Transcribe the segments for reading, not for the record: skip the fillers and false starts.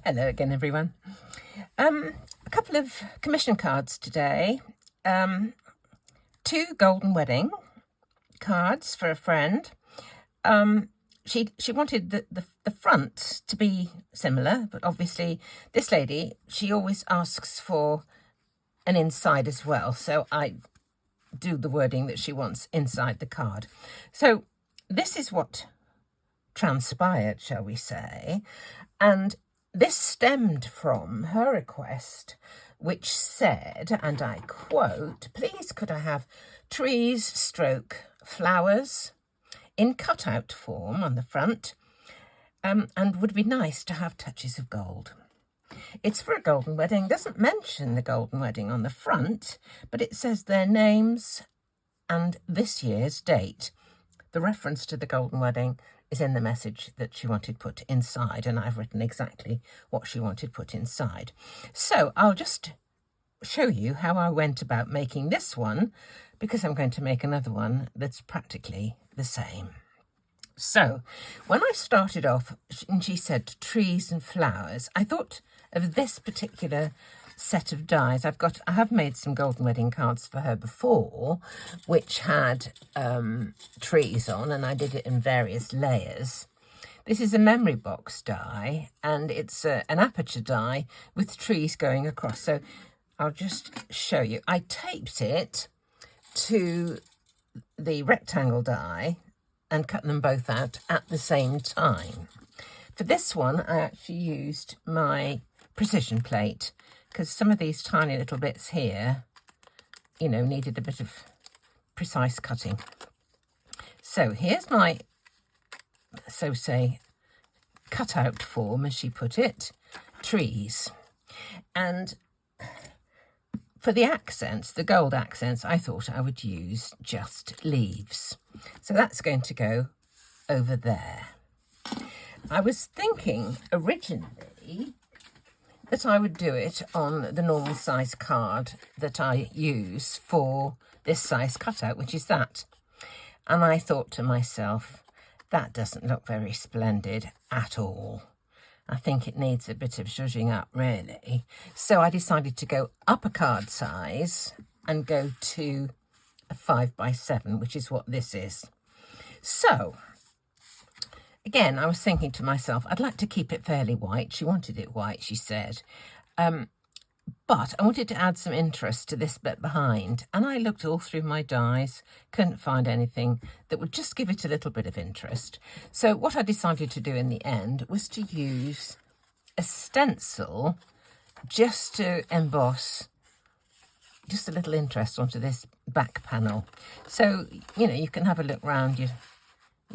Hello again, everyone. A couple of commission cards today. 2 golden wedding cards for a friend. She wanted the front to be similar, but obviously this lady, she always asks for an inside as well. So I do the wording that she wants inside the card. So this is what transpired, shall we say, and this stemmed from her request, which said, and I quote, "Please could I have trees / flowers in cutout form on the front, and would be nice to have touches of gold." It's for a golden wedding. Doesn't mention the golden wedding on the front, but it says their names and this year's date. The reference to the golden wedding is in the message that she wanted put inside, and I've written exactly what she wanted put inside. So I'll just show you how I went about making this one, because I'm going to make another one that's practically the same. So when I started off and she said trees and flowers, I thought of this particular set of dies. I have made some golden wedding cards for her before, which had trees on, and I did it in various layers. This is a memory box die, and it's an aperture die with trees going across. So I'll just show you. I taped it to the rectangle die and cut them both out at the same time. For this one, I actually used my precision plate, because some of these tiny little bits here, you know, needed a bit of precise cutting. So here's my, so say, cutout form, as she put it, trees. And for the accents, the gold accents, I thought I would use just leaves. So that's going to go over there. I was thinking originally that I would do it on the normal size card that I use for this size cutout, which is that. And I thought to myself, that doesn't look very splendid at all. I think it needs a bit of zhuzhing up, really. So I decided to go up a card size and go to a 5x7, which is what this is. So again, I was thinking to myself, I'd like to keep it fairly white. She wanted it white, she said. But I wanted to add some interest to this bit behind. And I looked all through my dies, couldn't find anything that would just give it a little bit of interest. So what I decided to do in the end was to use a stencil just to emboss just a little interest onto this back panel. So, you know, you can have a look around your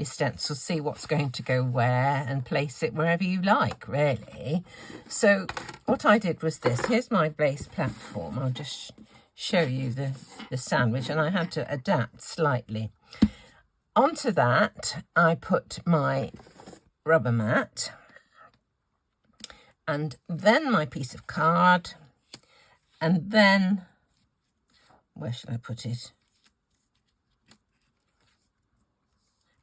stencil, see what's going to go where, and place it wherever you like, really. So what I did was this. Here's my base platform. I'll just show you the sandwich, and I had to adapt slightly. Onto that, I put my rubber mat, and then my piece of card, and then, where should I put it?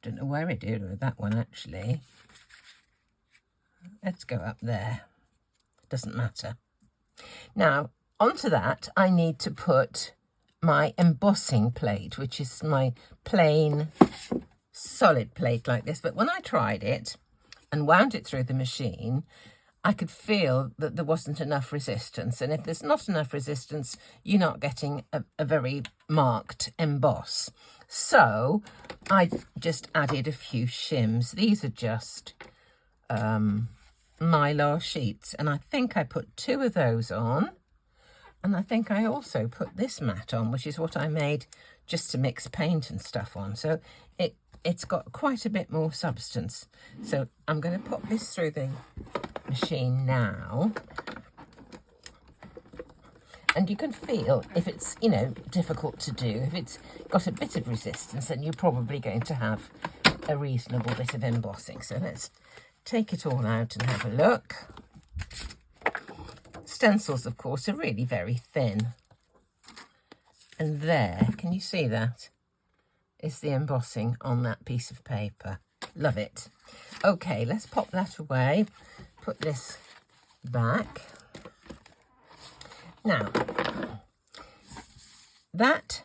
Don't know where I did with that one, actually. Let's go up there. Doesn't matter. Now, onto that, I need to put my embossing plate, which is my plain solid plate like this. But when I tried it and wound it through the machine, I could feel that there wasn't enough resistance. And if there's not enough resistance, you're not getting a very marked emboss. So I just added a few shims. These are just mylar sheets. And I think I put 2 of those on. And I think I also put this mat on, which is what I made just to mix paint and stuff on. So it's got quite a bit more substance. So I'm going to pop this through the machine now. And you can feel if it's, you know, difficult to do, if it's got a bit of resistance, then you're probably going to have a reasonable bit of embossing. So let's take it all out and have a look. Stencils, of course, are really very thin. And there, can you see that? Is the embossing on that piece of paper. Love it. Okay, let's pop that away. Put this back. Now, that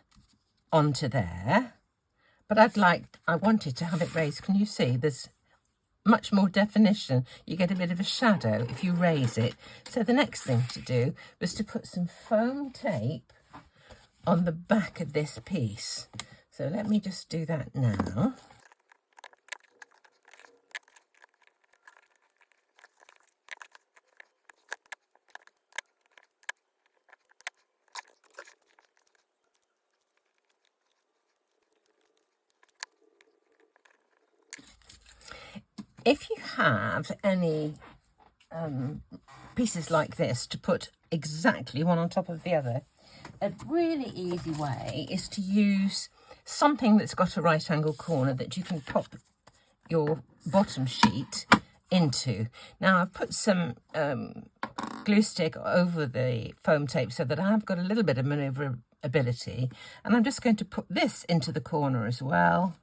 onto there, but I wanted to have it raised. Can you see there's much more definition? You get a bit of a shadow if you raise it. So the next thing to do was to put some foam tape on the back of this piece. So let me just do that now. If you have any pieces like this to put exactly one on top of the other, a really easy way is to use something that's got a right angle corner that you can pop your bottom sheet into. Now I've put some glue stick over the foam tape so that I've got a little bit of maneuverability, and I'm just going to put this into the corner as well.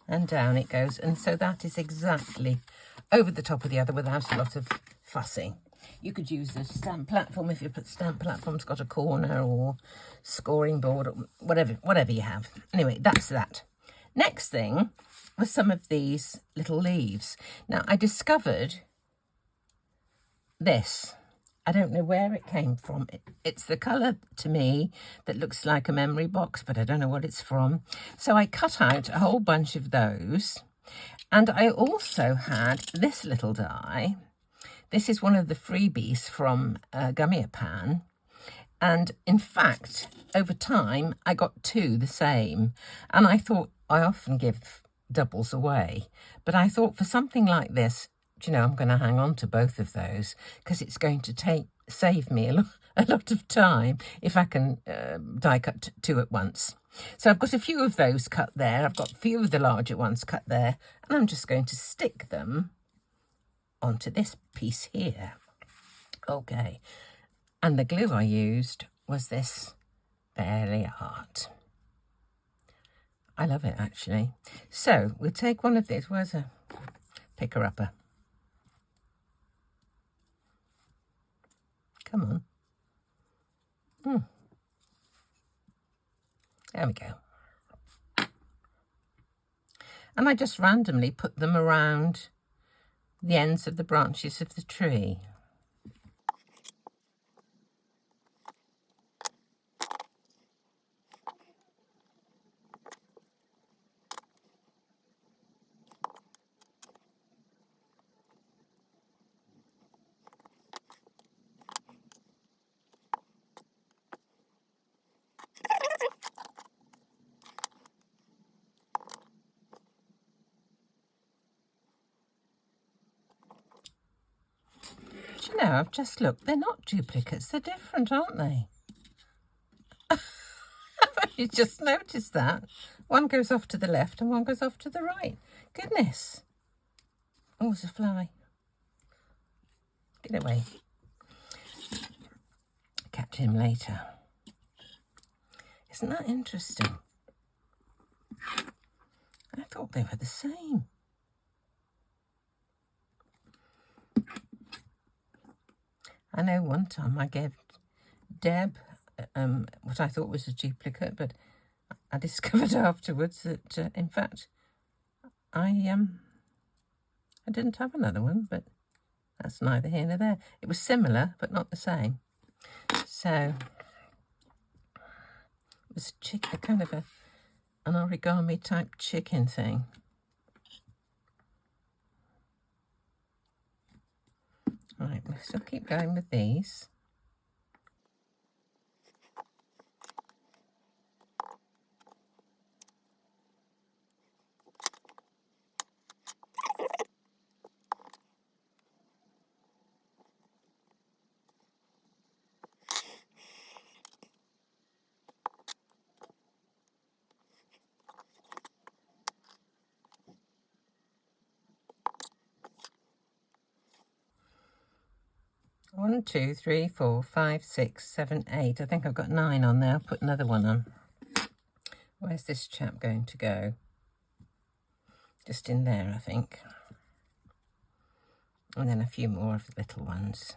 And down it goes, and so that is exactly over the top of the other without a lot of fussing. You could use a stamp platform if your stamp platform's got a corner, or scoring board, or whatever you have. Anyway, that's that. Next thing was some of these little leaves. Now, I discovered this. I don't know where it came from. It's the colour, to me, that looks like a memory box, but I don't know what it's from. So I cut out a whole bunch of those. And I also had this little die. This is one of the freebies from Gummiapan. And in fact, over time, I got two the same. And I thought, I often give doubles away. But I thought for something like this, you know, I'm going to hang on to both of those because it's going to save me a lot of time if I can die cut two at once. So I've got a few of those cut there. I've got a few of the larger ones cut there, and I'm just going to stick them onto this piece here. Okay, and the glue I used was this Fairly Art. I love it, actually. So we'll take one of these. Where's a picker-upper? Come on. There we go. And I just randomly put them around the ends of the branches of the tree. You know, I've just looked, they're not duplicates, they're different, aren't they? You just noticed that. One goes off to the left and one goes off to the right. Goodness. Oh, there's a fly. Get away. Catch him later. Isn't that interesting? I thought they were the same. I know one time I gave Deb what I thought was a duplicate, but I discovered afterwards that, in fact, I didn't have another one, but that's neither here nor there. It was similar, but not the same. So it was a kind of an origami type chicken thing. Right, we'll still keep going with these. One, two, three, 4, 5, 6, 7, 8. I think I've got 9 on there. I'll put another one on. Where's this chap going to go? Just in there, I think. And then a few more of the little ones.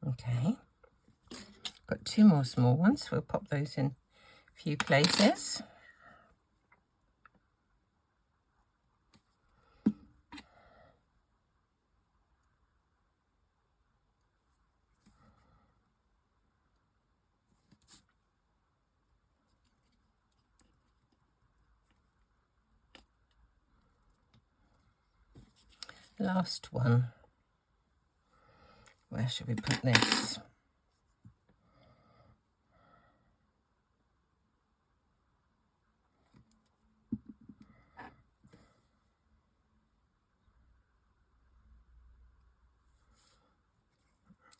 Okay, got two more small ones. We'll pop those in a few places. Last one. Where should we put this?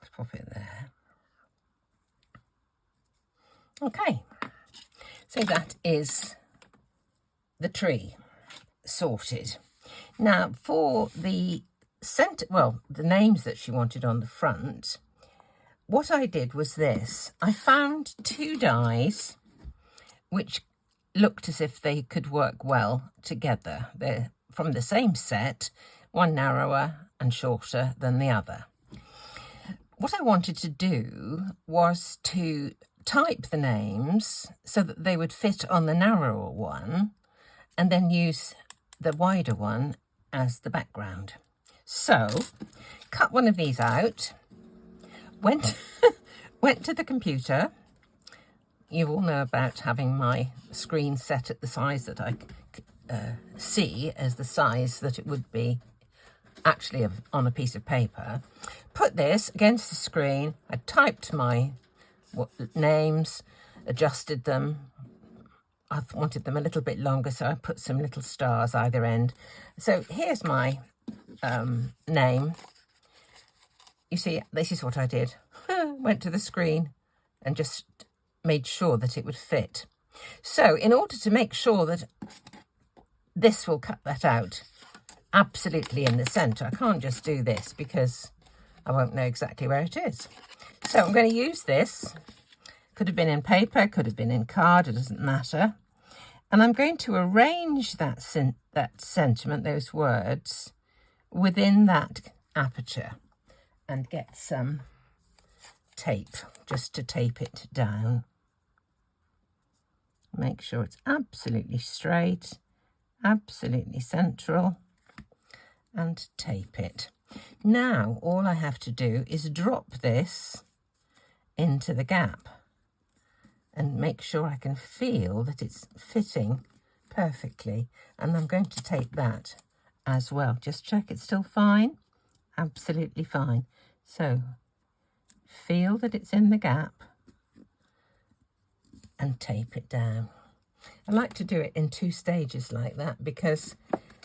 Let's pop it there. Okay, so that is the tree sorted. Now for the centre, well, the names that she wanted on the front, what I did was this. I found two dies which looked as if they could work well together. They're from the same set, one narrower and shorter than the other. What I wanted to do was to type the names so that they would fit on the narrower one and then use the wider one as the background. So, cut one of these out, went to the computer. You all know about having my screen set at the size that I see as the size that it would be actually on a piece of paper. Put this against the screen. I typed my names, adjusted them. I wanted them a little bit longer, so I put some little stars either end. So here's my name. You see, this is what I did. Went to the screen and just made sure that it would fit. So in order to make sure that this will cut that out absolutely in the centre, I can't just do this because I won't know exactly where it is. So I'm going to use this. Could have been in paper, could have been in card, it doesn't matter. And I'm going to arrange that sentiment, those words, within that aperture and get some tape just to tape it down. Make sure it's absolutely straight, absolutely central, and tape it. Now all I have to do is drop this into the gap and make sure I can feel that it's fitting perfectly. And I'm going to tape that as well. Just check it's still fine. Absolutely fine. So feel that it's in the gap and tape it down. I like to do it in two stages like that because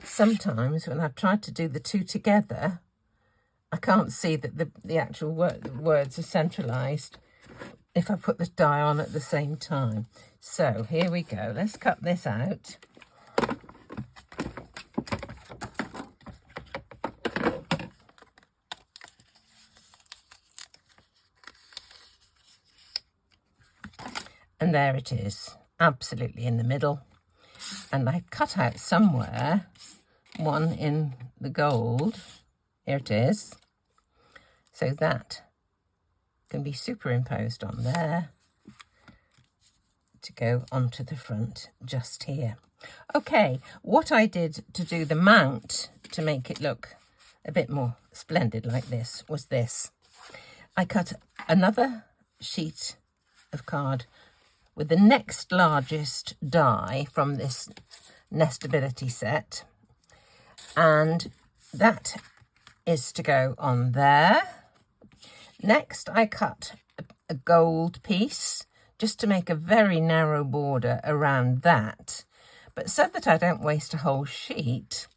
sometimes when I've tried to do the two together, I can't see that the actual words are centralised if I put the die on at the same time. So here we go. Let's cut this out. And there it is, absolutely in the middle. And I cut out somewhere one in the gold. Here it is. So that can be superimposed on there to go onto the front just here. Okay, what I did to do the mount to make it look a bit more splendid like this was this. I cut another sheet of card with the next largest die from this nestability set, and that is to go on there. Next I cut a gold piece just to make a very narrow border around that, but so that I don't waste a whole sheet,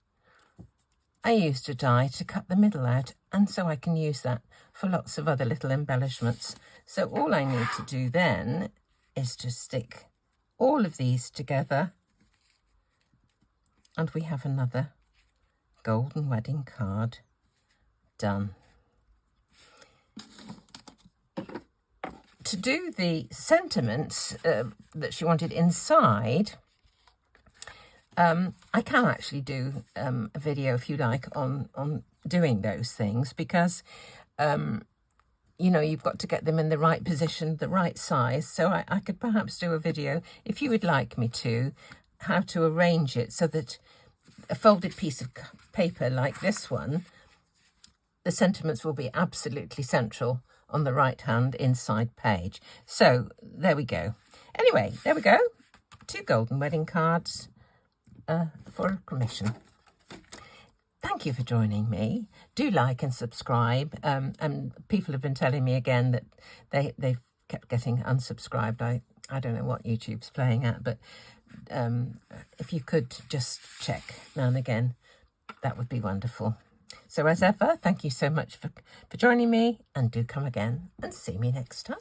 I used a die to cut the middle out, and so I can use that for lots of other little embellishments. So all I need to do then is to stick all of these together and we have another golden wedding card done. do the sentiments that she wanted inside, I can actually do a video, if you like, on doing those things, because you know, you've got to get them in the right position, the right size. So I could perhaps do a video, if you would like me to, how to arrange it so that a folded piece of paper like this one, the sentiments will be absolutely central on the right hand inside page. So there we go. Anyway, there we go. 2 golden wedding cards for a commission. Thank you for joining me. Do like and subscribe. And people have been telling me again that they've kept getting unsubscribed. I don't know what YouTube's playing at, but if you could just check now and again, that would be wonderful. So as ever, thank you so much for joining me, and do come again and see me next time.